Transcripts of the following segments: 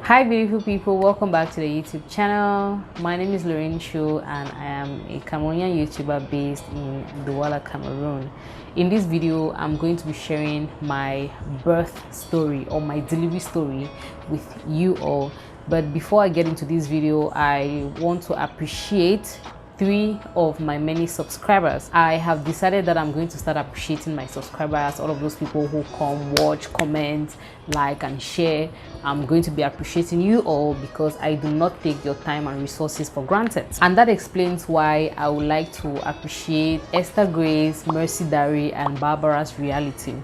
Hi beautiful people, welcome back to the YouTube channel. My name is Lorraine Cho and I am a Cameroonian YouTuber based in Douala, Cameroon. In this video, I'm going to be sharing my birth story or my delivery story with you all. But before I get into this video, I want to appreciate 3 of my many subscribers. I have decided that I'm going to start appreciating my subscribers, all of those people who come, watch, comment, like and share. I'm going to be appreciating you all because I do not take your time and resources for granted. And that explains why I would like to appreciate Esther Grace, Mercy Dari, and Barbara's Reality.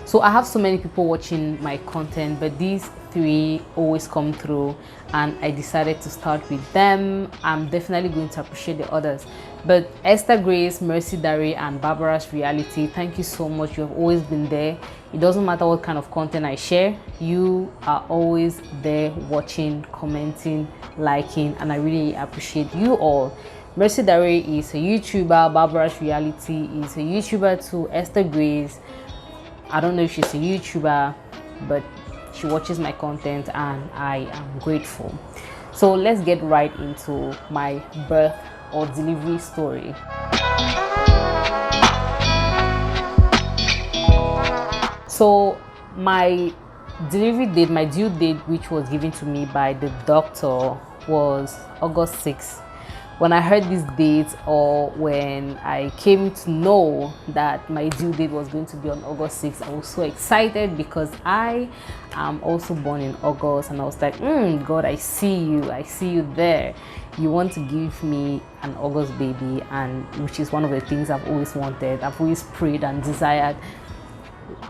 So I have so many people watching my content, but these 3 always come through and I decided to start with them. I'm definitely going to appreciate the others, but Esther Grace, Mercy Dari, and Barbara's Reality, thank you so much. You have always been there. It doesn't matter what kind of content I share, you are always there watching, commenting, liking, and I really appreciate you all. Mercy Dari is a YouTuber, Barbara's Reality is a YouTuber too. Esther Grace, I don't know if she's a YouTuber, but she watches my content and I am grateful. So let's get right into my birth or delivery story. So my delivery date, my due date, which was given to me by the doctor, was August 6th. When I heard this date, or when I came to know that my due date was going to be on August 6th, I was so excited because I am also born in August, and I was like, God, I see you there. You want to give me an August baby, and which is one of the things I've always wanted. I've always prayed and desired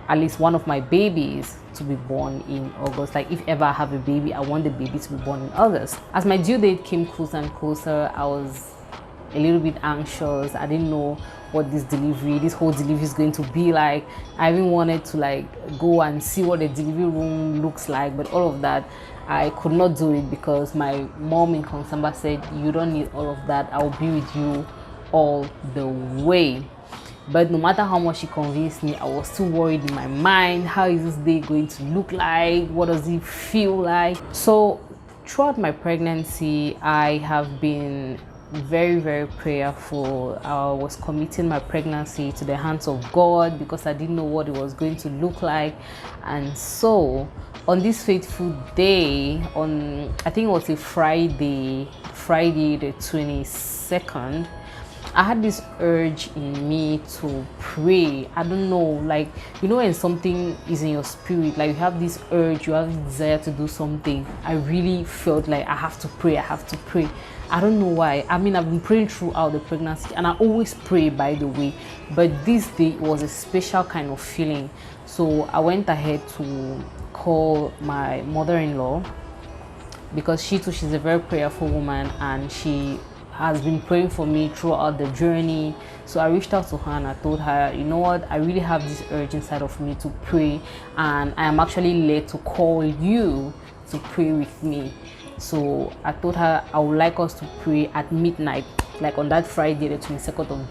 at least one of my babies to be born in August. Like, if ever I have a baby, I want the baby to be born in August. As my due date came closer and closer, I was a little bit anxious. I didn't know what this whole delivery is going to be like. I even wanted to go and see what the delivery room looks like, but all of that I could not do it because my mom in Konsamba said, you don't need all of that, I'll be with you all the way. But no matter how much she convinced me, I was still worried in my mind. How is this day going to look like? What does it feel like? So throughout my pregnancy, I have been very, very prayerful. I was committing my pregnancy to the hands of God because I didn't know what it was going to look like. And so on this faithful day, I think it was a Friday the 22nd, I had this urge in me to pray. I don't know, when something is in your spirit, you have this urge, you have this desire to do something. I really felt like I have to pray. I don't know why. I mean, I've been praying throughout the pregnancy, and I always pray, by the way, but this day was a special kind of feeling. So I went ahead to call my mother-in-law because she's a very prayerful woman, and she has been praying for me throughout the journey. So I reached out to her and I told her, you know what, I really have this urge inside of me to pray, and I am actually led to call you to pray with me. So I told her I would like us to pray at midnight, like on that Friday, the 22nd of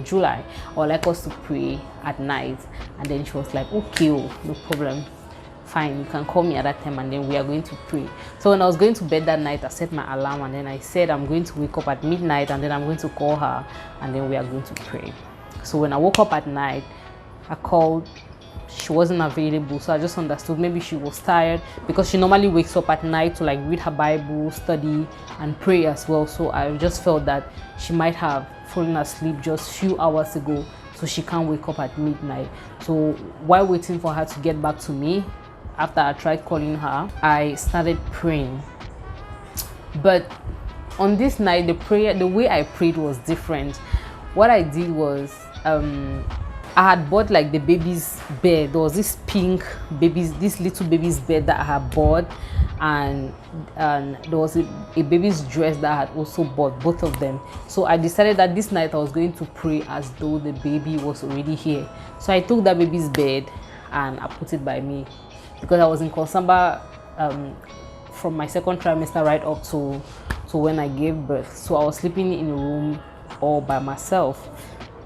July. I would like us to pray at night. And then she was like, okay, no problem, fine, you can call me at that time and then we are going to pray. So when I was going to bed that night, I set my alarm and then I said I'm going to wake up at midnight and then I'm going to call her and then we are going to pray. So when I woke up at night, I called. She wasn't available, so I just understood maybe she was tired because she normally wakes up at night to read her Bible, study and pray as well. So I just felt that she might have fallen asleep just few hours ago, so she can't wake up at midnight. So while waiting for her to get back to me, after I tried calling her, I started praying. But on this night, the way I prayed was different. What I did was, I had bought the baby's bed. There was this little baby's bed that I had bought, and there was a baby's dress that I had also bought, both of them. So I decided that this night I was going to pray as though the baby was already here. So I took that baby's bed and I put it by me because I was in Konsamba from my second trimester right up to when I gave birth. So I was sleeping in a room all by myself.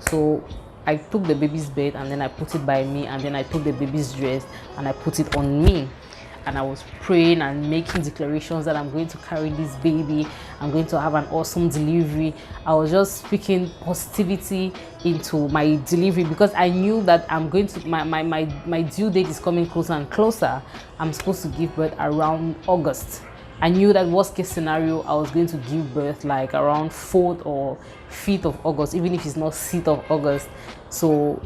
So I took the baby's bed and then I put it by me, and then I took the baby's dress and I put it on me. and I was praying and making declarations that I'm going to carry this baby, I'm going to have an awesome delivery. I was just speaking positivity into my delivery because I knew that I'm going to, my due date is coming closer and closer. I'm supposed to give birth around August. I knew that worst case scenario, I was going to give birth like around 4th or 5th of August, even if it's not 6th of August. So,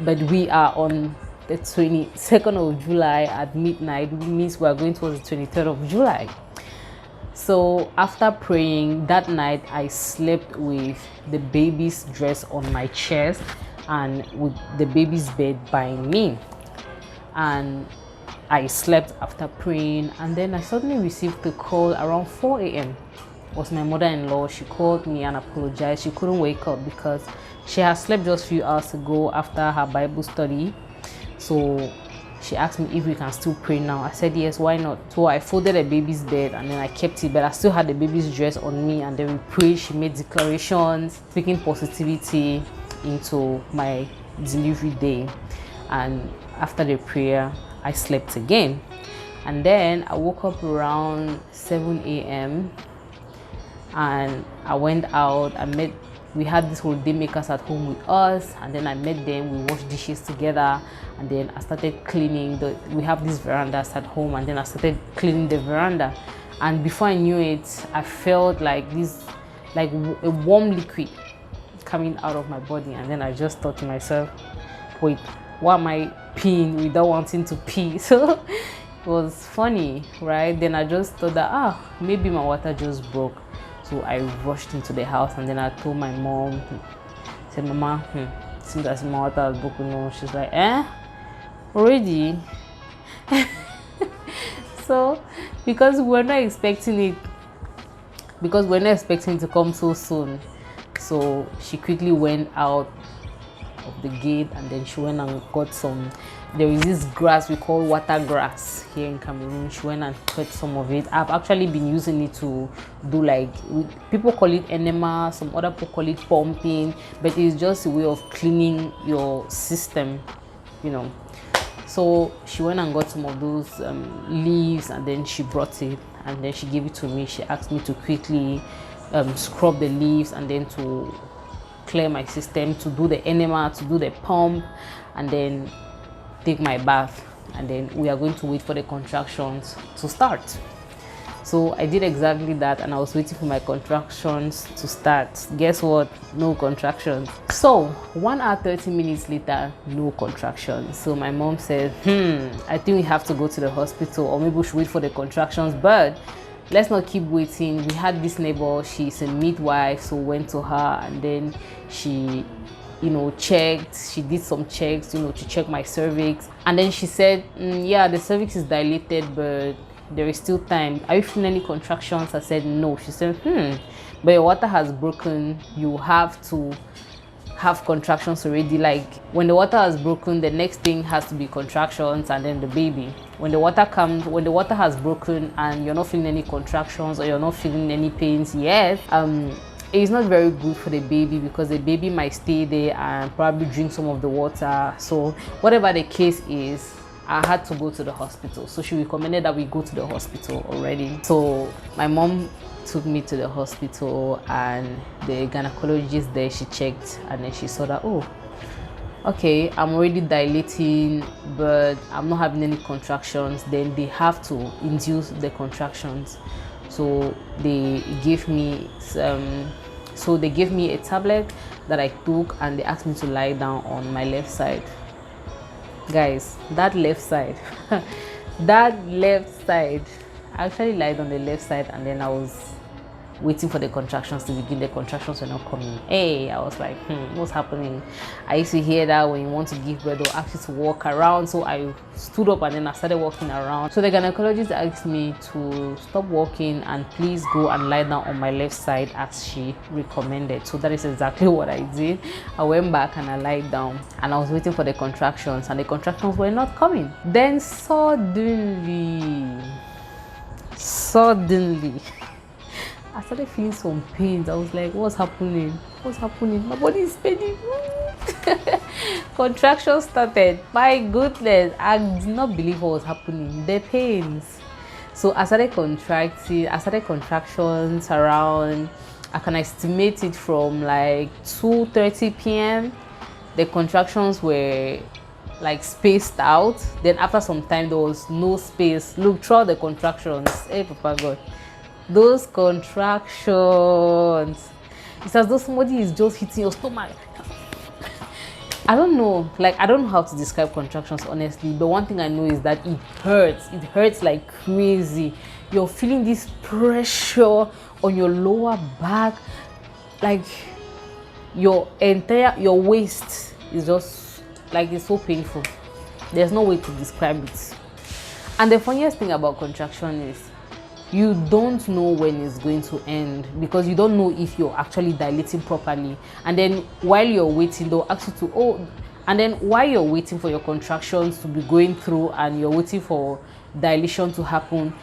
but we are on the 22nd of July at midnight, which means we are going towards the 23rd of July. So after praying that night, I slept with the baby's dress on my chest and with the baby's bed by me. And I slept after praying, and then I suddenly received a call around 4 a.m. It was my mother-in-law. She called me and apologized. She couldn't wake up because she had slept just a few hours ago after her Bible study. So she asked me if we can still pray now. I said yes, why not? So I folded the baby's bed and then I kept it, but I still had the baby's dress on me, and then we prayed. She made declarations, speaking positivity into my delivery day. And after the prayer, I slept again, and then I woke up around 7 a.m. and I went out. We had these holiday makers at home with us, and then I met them. We washed dishes together, and then I started cleaning. We have these verandas at home, and then I started cleaning the veranda. And before I knew it, I felt like a warm liquid coming out of my body, and then I just thought to myself, wait, why am I peeing without wanting to pee? So it was funny, right? Then I just thought that maybe my water just broke. So I rushed into the house, and then I told my mom. I said, Mama, seems as if my water has broken. No, she's like, already? So because we're not expecting it to come so soon, so she quickly went out of the gate, and then she went and got there is this grass we call water grass here in Cameroon. She went and cut some of it. I've actually been using it to do people call it enema, some other people call it pumping, but it's just a way of cleaning your system, So she went and got some of those leaves, and then she brought it, and then she gave it to me. She asked me to quickly scrub the leaves, and then to clear my system, to do the enema, to do the pump, and then take my bath, and then we are going to wait for the contractions to start. So I did exactly that, and I was waiting for my contractions to start. Guess what? No contractions. So 1 hour 30 minutes later, no contractions. So my mom said, I think we have to go to the hospital, or maybe we should wait for the contractions, but let's not keep waiting. We had this neighbor, she's a midwife, so went to her, and then she checked. She did some checks, to check my cervix, and then she said, yeah, the cervix is dilated, but there is still time. Are you feeling any contractions? I said no. She said, but your water has broken. You have to have contractions already. Like when the water has broken, the next thing has to be contractions, and then the baby. When the water has broken and you're not feeling any contractions, or you're not feeling any pains yet, it's not very good for the baby, because the baby might stay there and probably drink some of the water. So whatever the case is, I had to go to the hospital. So she recommended that we go to the hospital already. So my mom took me to the hospital, and the gynecologist there, she checked, and then she saw that, okay, I'm already dilating, but I'm not having any contractions. Then they have to induce the contractions. So they gave me a tablet that I took, and they asked me to lie down on my left side. Guys, that left side, I actually lied on the left side, and then I was waiting for the contractions to begin. The contractions were not coming. Hey, I was like, what's happening? I used to hear that when you want to give birth, they'll ask you to walk around. So I stood up, and then I started walking around. So the gynecologist asked me to stop walking and please go and lie down on my left side as she recommended. So that is exactly what I did. I went back and I lied down, and I was waiting for the contractions, and the contractions were not coming. Then suddenly I started feeling some pains. I was like, what's happening? My body is paining. Contraction started. My goodness, I did not believe what was happening. The pains. So I started contracting. I started contractions around, I can estimate it from like 2:30 p.m. The contractions were like spaced out. Then after some time there was no space. Look, throughout the contractions, hey Papa God, those contractions, it's as though somebody is just hitting your stomach. I don't know, like I don't know how to describe contractions honestly, but one thing I know is that it hurts like crazy. You're feeling this pressure on your lower back, like your waist is just like, it's so painful. There's no way to describe it. And the funniest thing about contraction is you don't know when it's going to end, because you don't know if you're actually dilating properly. And then while you're waiting, they'll ask you to, and then while you're waiting for your contractions to be going through and you're waiting for dilation to happen,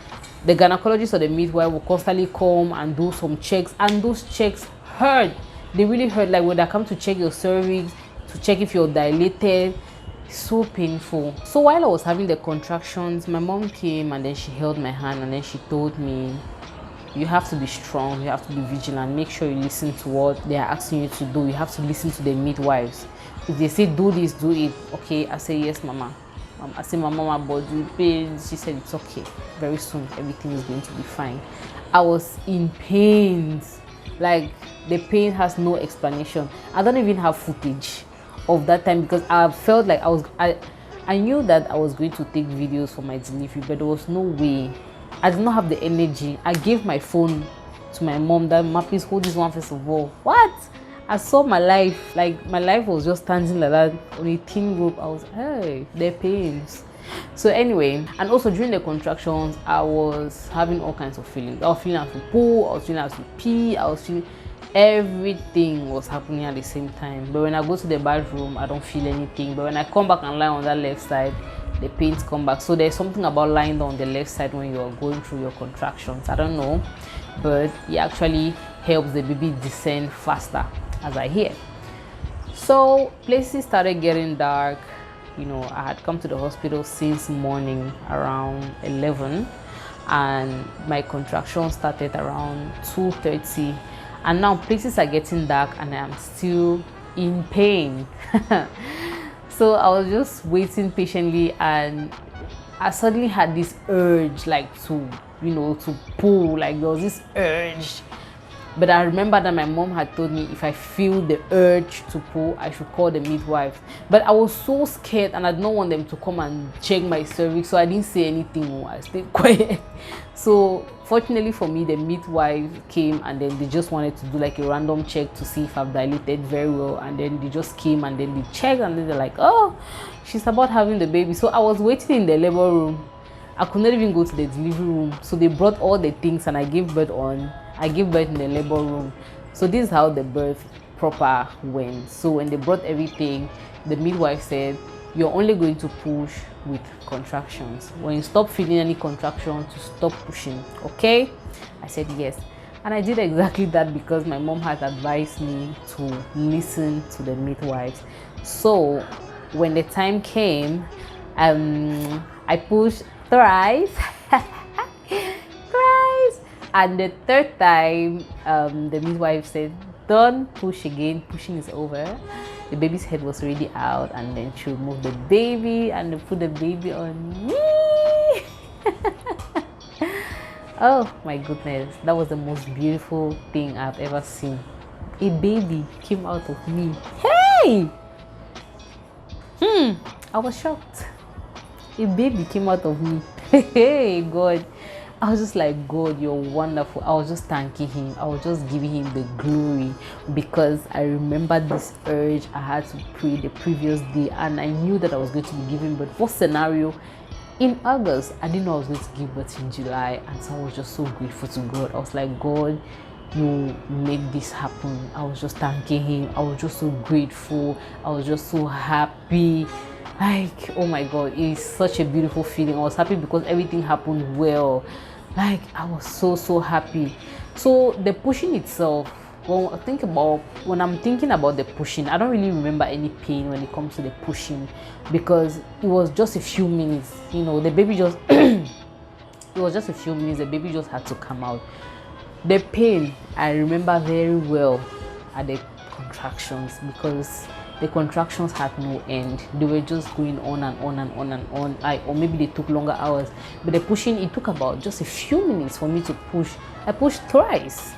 the gynecologist or the midwife will constantly come and do some checks, and those checks hurt. They really hurt. Like when they come to check your cervix, to check if you're dilated, so painful. So while I was having the contractions, my mom came and then she held my hand and then she told me, you have to be strong, you have to be vigilant, make sure you listen to what they are asking you to do. You have to listen to the midwives. If they say do this, do it. Okay, I say yes, mama. I say, my mama body pains. She said it's okay, very soon everything is going to be fine. I was in pains, like the pain has no explanation. I don't even have footage of that time, because I felt like I knew that I was going to take videos for my delivery, but there was no way. I did not have the energy. I gave my phone to my mom, that, "Ma, please hold this one first of all." What? I saw my life, like my life was just standing like that on a thin rope. I was, hey, the pains. So anyway, and also during the contractions, I was having all kinds of feelings. I was feeling as to poo, I was feeling as to pee, I was feeling, everything was happening at the same time. But when I go to the bathroom, I don't feel anything. But when I come back and lie on that left side, the pains come back. So there's something about lying on the left side when you're going through your contractions. I don't know, but it actually helps the baby descend faster, as I hear. So places started getting dark. You know, I had come to the hospital since morning around 11, and my contractions started around 2:30. And now places are getting dark and I'm still in pain. So I was just waiting patiently, and I suddenly had this urge, like to pull, like there was this urge. But I remember that my mom had told me if I feel the urge to pull, I should call the midwife. But I was so scared and I did not want them to come and check my cervix, so I didn't say anything. I stayed quiet. So fortunately for me, the midwife came and then they just wanted to do like a random check to see if I've dilated very well. And then they just came and then they checked and then they're like, oh, she's about having the baby. So I was waiting in the labor room. I could not even go to the delivery room. So they brought all the things and I gave birth in the labor room. So this is how the birth proper went. So when they brought everything, the midwife said, you're only going to push with contractions. When you stop feeling any contractions, to stop pushing, okay? I said yes. And I did exactly that because my mom had advised me to listen to the midwives. So when the time came, I pushed thrice. And the third time, the midwife said, don't push again, pushing is over. The baby's head was already out, and then she would move the baby and they put the baby on me. Oh my goodness, that was the most beautiful thing I've ever seen. A baby came out of me. Hey! I was shocked. A baby came out of me. Hey, God. I was just like, God, you're wonderful. I was just thanking him. I was just giving him the glory, because I remembered this urge I had to pray the previous day, and I knew that I was going to be giving birth. What scenario? In August, I didn't know I was going to give birth in July, and so I was just so grateful to God. I was like, God, you made this happen. I was just thanking him. I was just so grateful. I was just so happy. Like, oh my God, it's such a beautiful feeling. I was happy because everything happened well. Like, I was so happy. So the pushing itself when I'm thinking about the pushing, I don't really remember any pain when it comes to the pushing, because it was just a few minutes. The baby just it was just a few minutes. The baby just had to come out. The pain I remember very well are the contractions, because the contractions had no end. They were just going on and on and on and on. Or maybe they took longer hours. But the pushing, it took about just a few minutes for me to push. I pushed thrice.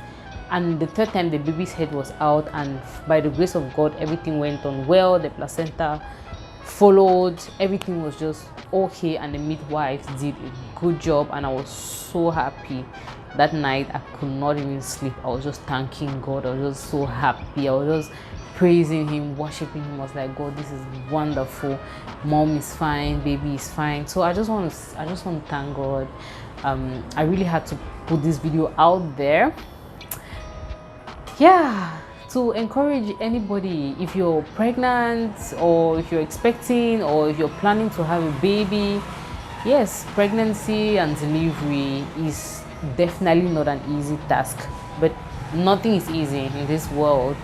And the third time the baby's head was out, and by the grace of God, everything went on well. The placenta followed, everything was just okay, and the midwife did a good job, and I was so happy. That night I could not even sleep. I was just thanking God. I was just so happy. I was just praising him, worshiping him. I was like, God, this is wonderful. Mom is fine, baby is fine. So I just want to thank God. I really had to put this video out there, to encourage anybody. If you're pregnant, or if you're expecting, or if you're planning to have a baby, yes, pregnancy and delivery is definitely not an easy task, but nothing is easy in this world.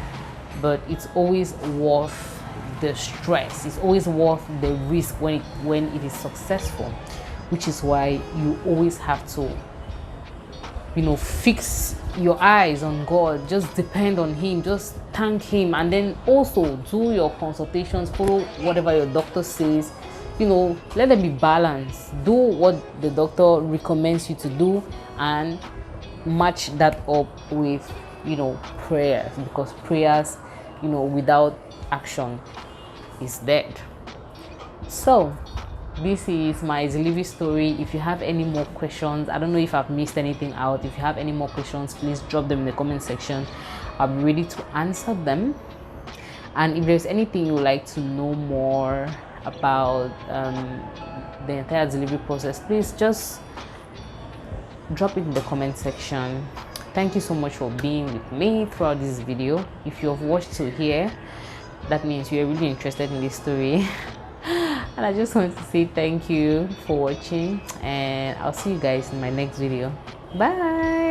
But it's always worth the stress. It's always worth the risk when it is successful, which is why you always have to fix your eyes on God. Just depend on him, just thank him, and then also do your consultations, follow whatever your doctor says. Let them be balanced. Do what the doctor recommends you to do, and match that up with prayers, because prayers without action is dead. So this is my delivery story. If you have any more questions, I don't know if I've missed anything out. If you have any more questions, please drop them in the comment section. I'll be ready to answer them. And if there's anything you would like to know more about the entire delivery process, please just drop it in the comment section. Thank you so much for being with me throughout this video. If you have watched to here, that means you're really interested in this story. And I just want to say thank you for watching, and I'll see you guys in my next video. Bye.